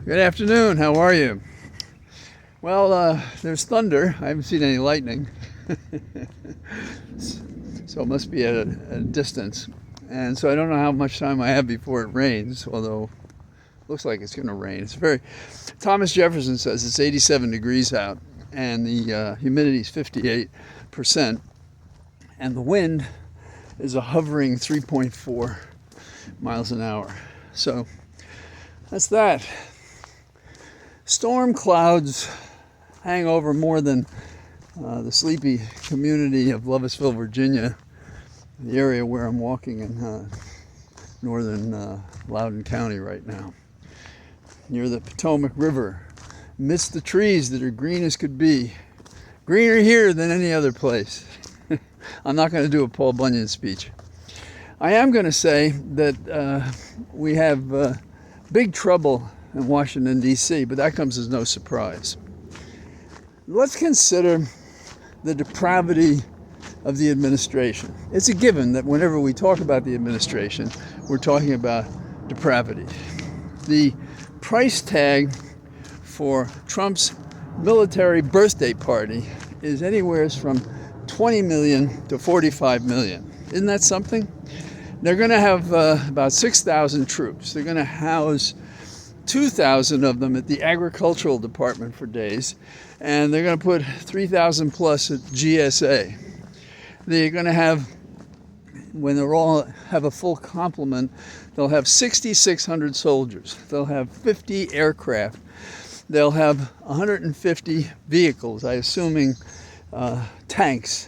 Good afternoon. How are you? Well, there's thunder. I haven't seen any lightning. So it must be at a distance. And so I don't know how much time I have before it rains, although it looks like it's going to rain. Thomas Jefferson says it's 87 degrees out, and the humidity is 58%, and the wind is a hovering 3.4 miles an hour. So that's that. Storm clouds hang over more than the sleepy community of Lovettsville, Virginia, the area where I'm walking in northern Loudoun County right now, near the Potomac River, amidst the trees that are green as could be, greener here than any other place. I'm not going to do a Paul Bunyan speech. I am going to say that we have big trouble in Washington, D.C., but that comes as no surprise. Let's consider the depravity of the administration. It's a given that whenever we talk about the administration, we're talking about depravity. The price tag for Trump's military birthday party is anywhere from 20 million to 45 million. Isn't that something? They're going to have about 6,000 troops. They're going to house 2,000 of them at the agricultural department for days, and they're going to put 3,000 plus at GSA. They're going to have, when they're all have a full complement, they'll have 6,600 soldiers. They'll have 50 aircraft. They'll have 150 vehicles, I assuming tanks.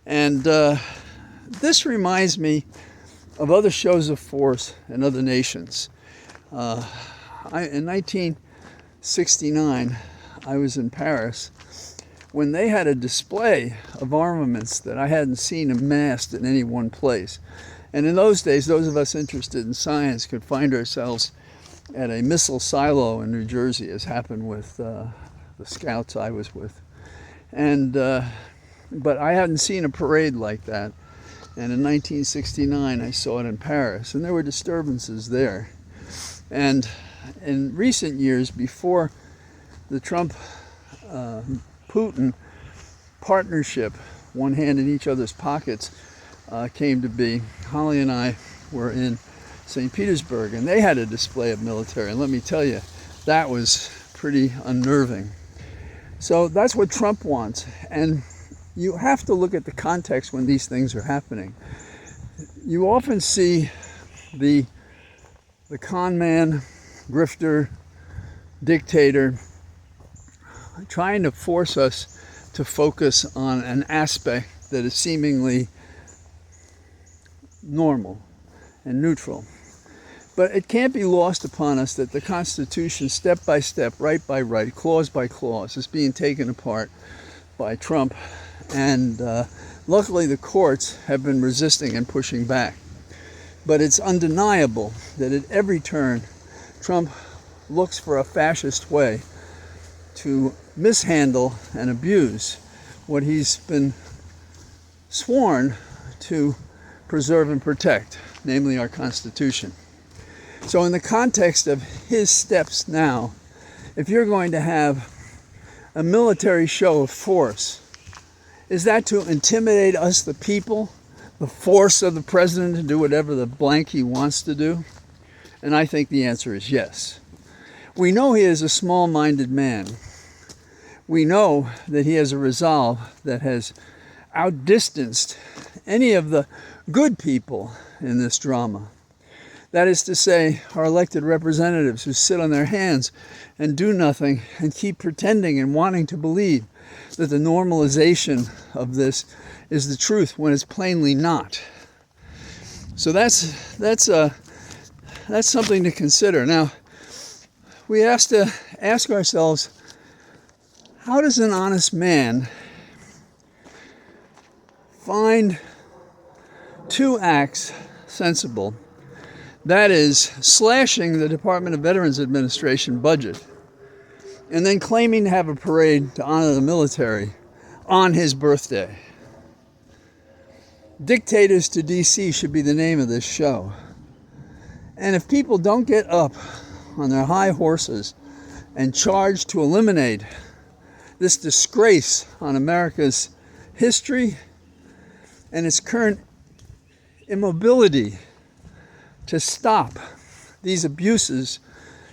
And this reminds me of other shows of force in other nations. In 1969, I was in Paris when they had a display of armaments that I hadn't seen amassed in any one place. And in those days, those of us interested in science could find ourselves at a missile silo in New Jersey, as happened with the scouts I was with. But I hadn't seen a parade like that. And in 1969, I saw it in Paris, and there were disturbances there. And in recent years, before the Trump-Putin partnership, one hand in each other's pockets, came to be, Holly and I were in St. Petersburg, and they had a display of military. And let me tell you, that was pretty unnerving. So that's what Trump wants. And you have to look at the context when these things are happening. You often see the con man, grifter, dictator trying to force us to focus on an aspect that is seemingly normal and neutral. But it can't be lost upon us that the Constitution, step by step, right by right, clause by clause, is being taken apart by Trump. And luckily the courts have been resisting and pushing back. But it's undeniable that at every turn, Trump looks for a fascist way to mishandle and abuse what he's been sworn to preserve and protect, namely our Constitution. So in the context of his steps now, if you're going to have a military show of force, is that to intimidate us, the people, the force of the president to do whatever the blank he wants to do? And I think the answer is yes. We know he is a small-minded man. We know that he has a resolve that has outdistanced any of the good people in this drama. That is to say, our elected representatives who sit on their hands and do nothing and keep pretending and wanting to believe that the normalization of this is the truth when it's plainly not. So that's something to consider. Now, we have to ask ourselves, how does an honest man find two acts sensible? That is, slashing the Department of Veterans Administration budget and then claiming to have a parade to honor the military on his birthday. Dictators to DC should be the name of this show. And if people don't get up on their high horses and charge to eliminate this disgrace on America's history and its current immobility to stop these abuses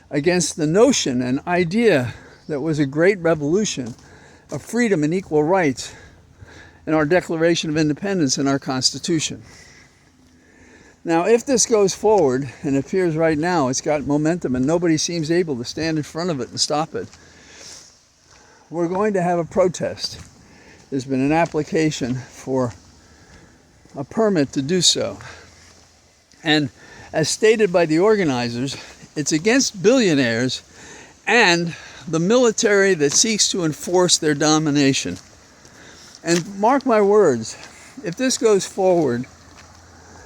against the notion and idea that was a great revolution of freedom and equal rights in our Declaration of Independence and our Constitution. Now, if this goes forward, and it appears right now it's got momentum and nobody seems able to stand in front of it and stop it, we're going to have a protest. There's been an application for a permit to do so. And as stated by the organizers, it's against billionaires and the military that seeks to enforce their domination. And mark my words, if this goes forward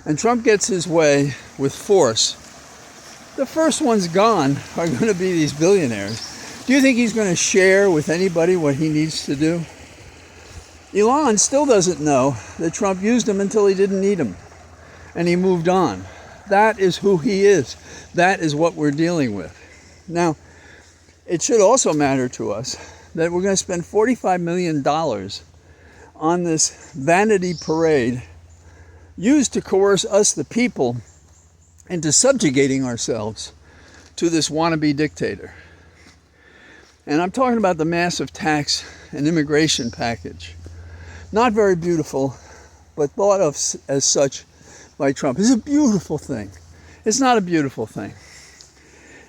and Trump gets his way with force, the first ones gone are going to be these billionaires. Do you think he's going to share with anybody what he needs to do? Elon still doesn't know that Trump used him until he didn't need him, and he moved on. That is who he is. That is what we're dealing with. Now, it should also matter to us that we're going to spend $45 million on this vanity parade used to coerce us, the people, into subjugating ourselves to this wannabe dictator. And I'm talking about the massive tax and immigration package. Not very beautiful, but thought of as such by Trump. It's a beautiful thing. It's not a beautiful thing.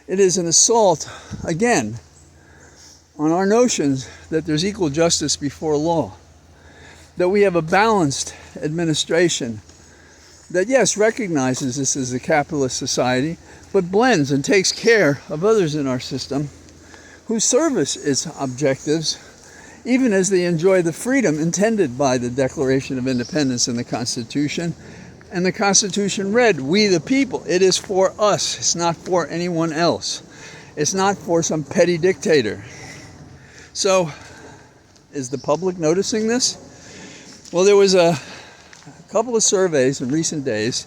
It is an assault, again, on our notions that there's equal justice before law, that we have a balanced administration that, yes, recognizes this as a capitalist society, but blends and takes care of others in our system who service its objectives, even as they enjoy the freedom intended by the Declaration of Independence and the Constitution. And the Constitution read, "We the people." It is for us. It's not for anyone else. It's not for some petty dictator. So, is the public noticing this? Well, there was a couple of surveys in recent days,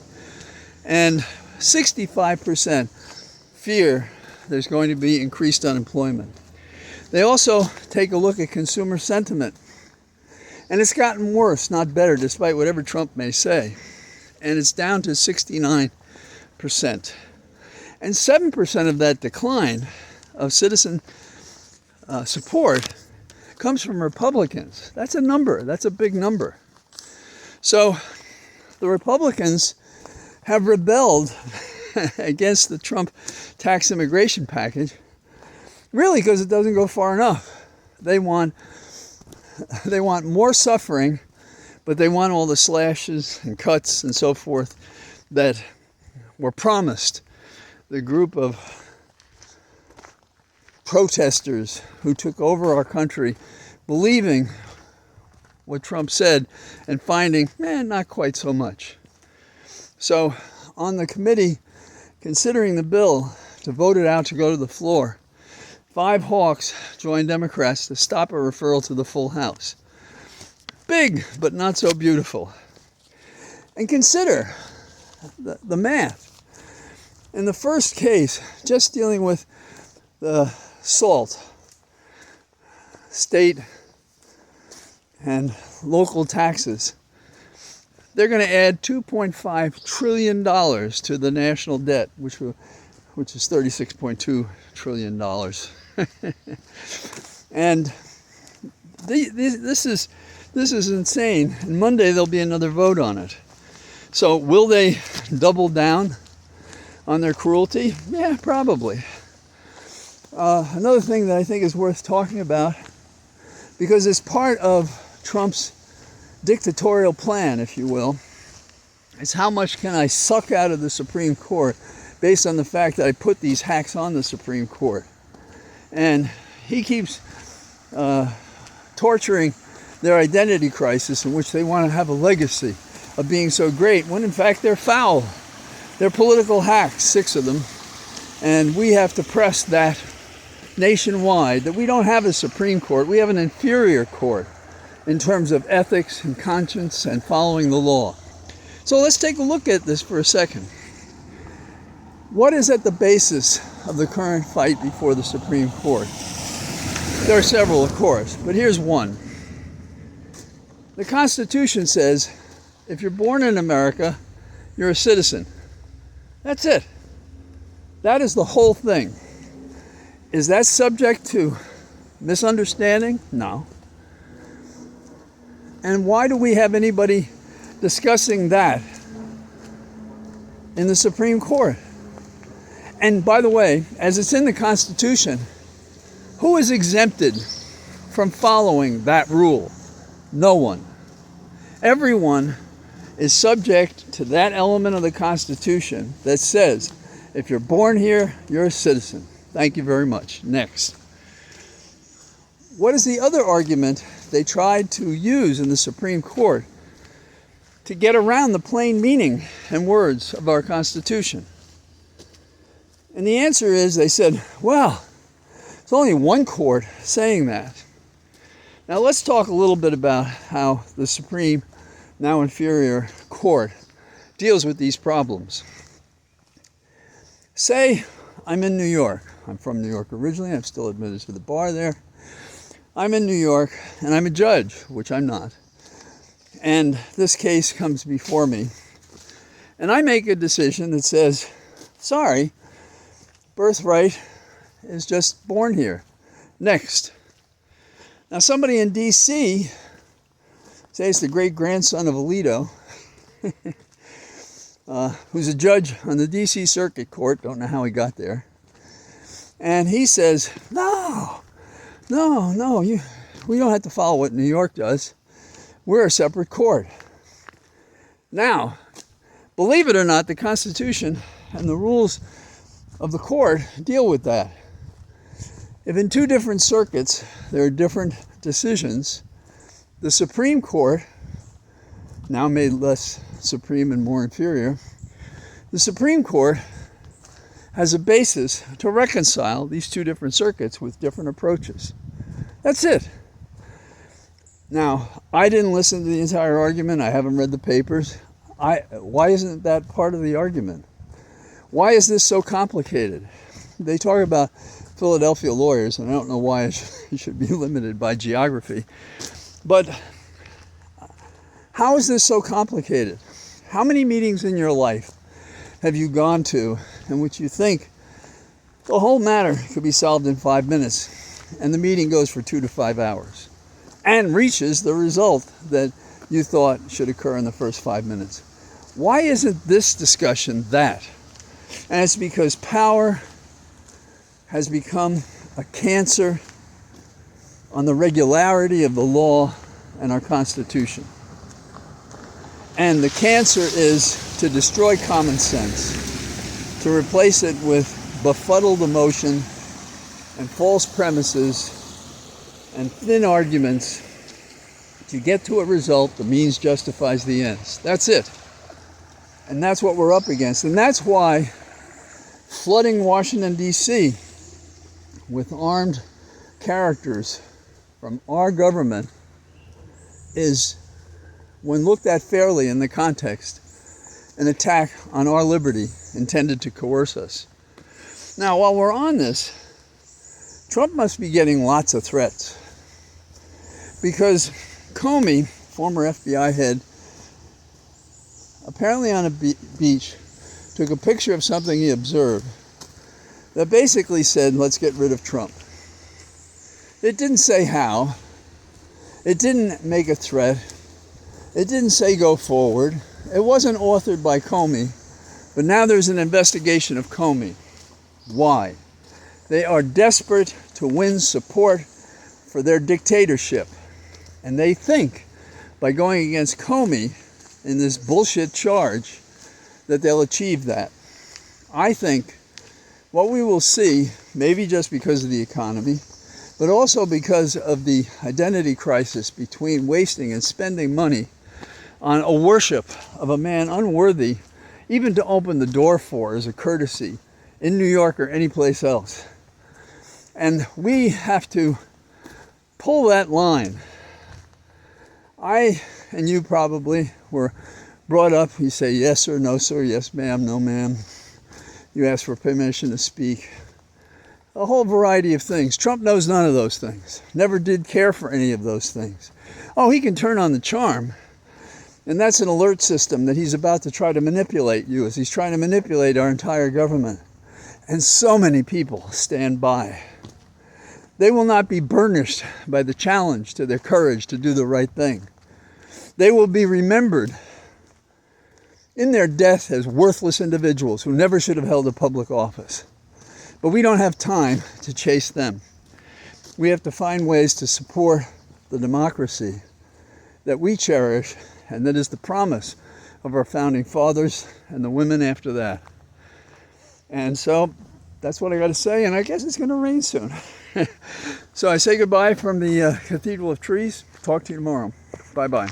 and 65% fear there's going to be increased unemployment. They also take a look at consumer sentiment, and it's gotten worse, not better, despite whatever Trump may say. And it's down to 69%. And 7% of that decline of citizen support comes from Republicans. That's a number. That's a big number. So the Republicans have rebelled against the Trump tax immigration package, really because it doesn't go far enough. They want more suffering, but they want all the slashes and cuts and so forth that were promised the group of protesters who took over our country, believing what Trump said and finding, not quite so much. So on the committee considering the bill to vote it out to go to the floor, 5 hawks joined Democrats to stop a referral to the full House. Big, but not so beautiful. And consider the math. In the first case, just dealing with the SALT, state and local taxes, they're going to add $2.5 trillion to the national debt, which is $36.2 trillion. And this is insane. And Monday there'll be another vote on it. So will they double down on their cruelty? Yeah, probably. Another thing that I think is worth talking about, because it's part of Trump's dictatorial plan, if you will, is how much can I suck out of the Supreme Court based on the fact that I put these hacks on the Supreme Court. And he keeps torturing their identity crisis, in which they want to have a legacy of being so great, when in fact they're foul. They're political hacks, 6 of them. And we have to press that nationwide, that we don't have a Supreme Court, we have an inferior court in terms of ethics and conscience and following the law. So let's take a look at this for a second. What is at the basis of the current fight before the Supreme Court? There are several, of course, but here's one. The Constitution says if you're born in America, you're a citizen. That's it. That is the whole thing. Is that subject to misunderstanding? No. And why do we have anybody discussing that in the Supreme Court? And by the way, as it's in the Constitution, who is exempted from following that rule? No one. Everyone is subject to that element of the Constitution that says, if you're born here, you're a citizen. Thank you very much. Next. What is the other argument they tried to use in the Supreme Court to get around the plain meaning and words of our Constitution? And the answer is, they said, well, it's only one court saying that. Now let's talk a little bit about how the Supreme, now inferior court deals with these problems. Say I'm in New York. I'm from New York originally. I'm still admitted to the bar there. I'm in New York and I'm a judge, which I'm not. And this case comes before me. And I make a decision that says, sorry, birthright is just born here. Next. Now somebody in D.C., say it's the great-grandson of Alito, who's a judge on the D.C. Circuit Court, don't know how he got there, and he says, no, we don't have to follow what New York does. We're a separate court. Now, believe it or not, the Constitution and the rules of the court deal with that. If in two different circuits there are different decisions, the Supreme Court, now made less supreme and more inferior, the Supreme Court has a basis to reconcile these two different circuits with different approaches. That's it. Now, I didn't listen to the entire argument. I haven't read the papers. Why isn't that part of the argument? Why is this so complicated? They talk about Philadelphia lawyers, and I don't know why it should be limited by geography. But how is this so complicated? How many meetings in your life have you gone to in which you think the whole matter could be solved in 5 minutes, and the meeting goes for 2 to 5 hours and reaches the result that you thought should occur in the first 5 minutes? Why isn't this discussion that? And it's because power has become a cancer on the regularity of the law and our Constitution. And the cancer is to destroy common sense, to replace it with befuddled emotion and false premises and thin arguments to get to a result. The means justifies the ends. That's it. And that's what we're up against. And that's why flooding Washington, D.C. with armed characters from our government is, when looked at fairly in the context, an attack on our liberty intended to coerce us. Now, while we're on this, Trump must be getting lots of threats, because Comey, former FBI head, apparently on a beach, took a picture of something he observed that basically said, let's get rid of Trump. It didn't say how. It didn't make a threat. It didn't say go forward. It wasn't authored by Comey, but now there's an investigation of Comey. Why? They are desperate to win support for their dictatorship. And they think by going against Comey in this bullshit charge that they'll achieve that. I think what we will see, maybe just because of the economy, but also because of the identity crisis between wasting and spending money on a worship of a man unworthy even to open the door for as a courtesy in New York or anyplace else. And we have to pull that line. I and you probably were brought up, you say yes sir, no sir, yes ma'am, no ma'am. You ask for permission to speak. a whole variety of things. Trump knows none of those things. Never did care for any of those things. Oh, he can turn on the charm. And that's an alert system that he's about to try to manipulate you, as he's trying to manipulate our entire government. And so many people stand by. They will not be burnished by the challenge to their courage to do the right thing. They will be remembered in their death as worthless individuals who never should have held a public office. But we don't have time to chase them. We have to find ways to support the democracy that we cherish, and that is the promise of our founding fathers and the women after that. And so that's what I got to say, and I guess it's going to rain soon. So I say goodbye from the Cathedral of Trees. Talk to you tomorrow. Bye-bye.